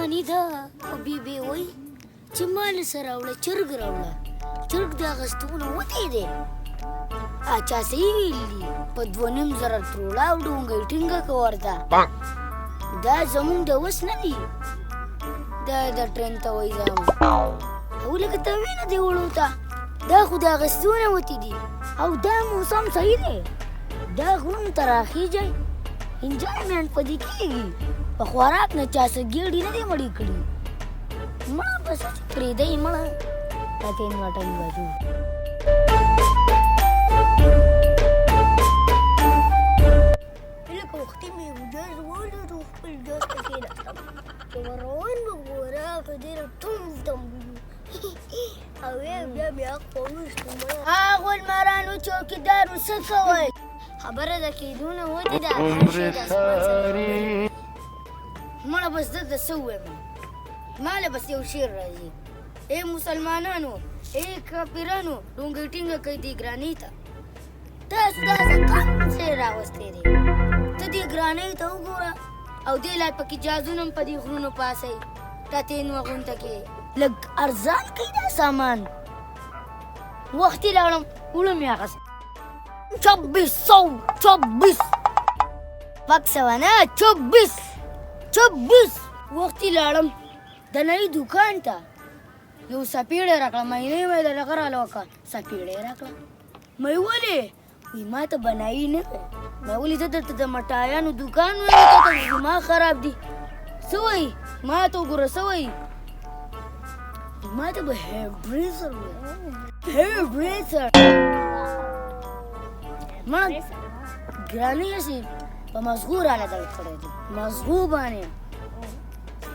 قرباني ده او بیبي وای چې مال سره راوړه چرګ راوړه چرګ د اغستونه وتی دی اچھا صحیح ویلي په 2,500 تروړه او ډونګۍ ټینګه که ورته دا زمونږ د وس نه دي دا د ټرین ته وایي زامه او لکه ته وینه دې وړو ته دا خو د اغستونه وتی دي او دا موسم صحیح دی دا غرونو ته راخیږي انجوایمنټ په دې کېږي په خوراک نه چا څه ګېډې نه دي مړې کړي مړه بس پرېږدئ مړه راته انوټن بجو لکه وختي مې ګاز ولرو خپل ګاز ته کېناستم چې روان به ګوره که ډېره ټوم او بیا مې حق په وشتم هغو المارانو چوکیدارو څه کوئ خبره ده کېدونه ودې ده مړه بس دلته څه ووایم ماله بس یو شعر راځي ای مسلمانانو ای کافرانو ډونګۍ ټینګه کوي دې ګرانۍ ته تاسو داسې کوم شعر راوستی دی ته دې ګرانۍ ته وګوره او دې لا پکې جازونه هم په دې غرونو پاسئ ټاتین وغونته کې لږ ارزان کوي دا سامان وختي لاړم وړم یې اخست 24 پک سوه نه 24 وختي لاړم د نړۍ دوکان ته یو سپېړی راکړه مینۍ مې د لکه راله وکړه سپېړی راکړه مې ولې وایي ما ته بنایي نه وی مې ولې زه درته د مټایانو دوکان وایم ته ته دماغ خراب دي څه وایي ما ته وګوره څه وایي ما ته به هیر ډریسر مړه ګرانۍ هسې په مزغو راله دل کړی دی مزغو باندې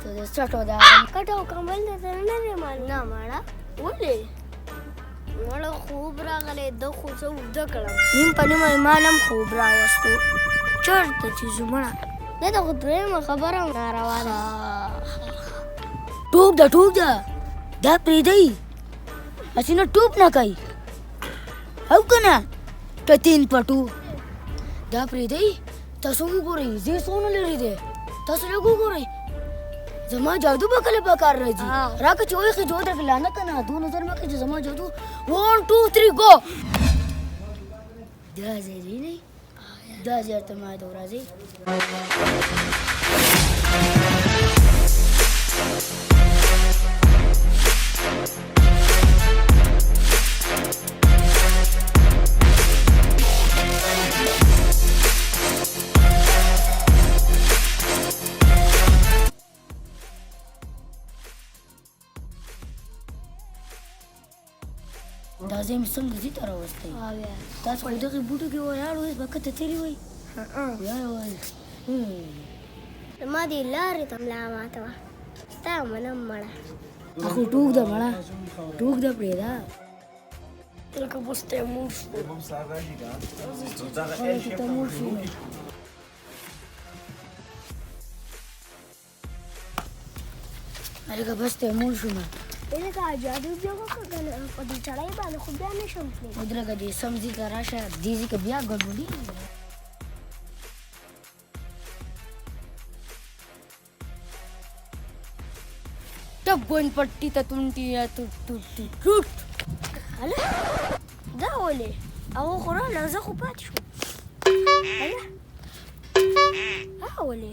ته د څټو دا کټ او کمبل دې سره نه دی معلوم نه مړه ولې مړه خوب راغلی ده خو څه اوږده کړم نیم په نیمه ایمان هم خوب راوستو چېرته چې ځو مړه دا د خو درېیمه خبره ناروا ده ټوک ده دا پرېږدئ هسې نه ټوپ نه کوي او که نه ټتین پټو دا پرېږدئ تاسو وګورئ زه څونه لرې دی تاسو لږ وګورئ زما جادو به کله په کار راځي راکه چې وایي خجو درکړه لانه که نه 2000 مه کوي چې زما جادو 1 2 3 ګو دا ځای دی نه دا ځای ته ما ته ورځئ دا ځای مې څنګه دې ته راوستی تاسو خو دغې بوټو کې ولاړ وئ به کته تللي وئ ما دې لارې ته ملا ماته وه ستا منم مړه خو ټوک ده مړه ټوک ده پرېږده لکه بس تیمور شو لکه بس تیمور شومه لکه جادو بیا وکړه کنه په دې چړۍ باندې خو بیا نشم تللی ودرېږه دې سم ځای ته راشه دې ځای که بیا ګډوډي ټپ ګوند پټي ته تونټي ټوټ هله دا ولې هغه خو راله زه خو پاتې شوم هله هغه ولې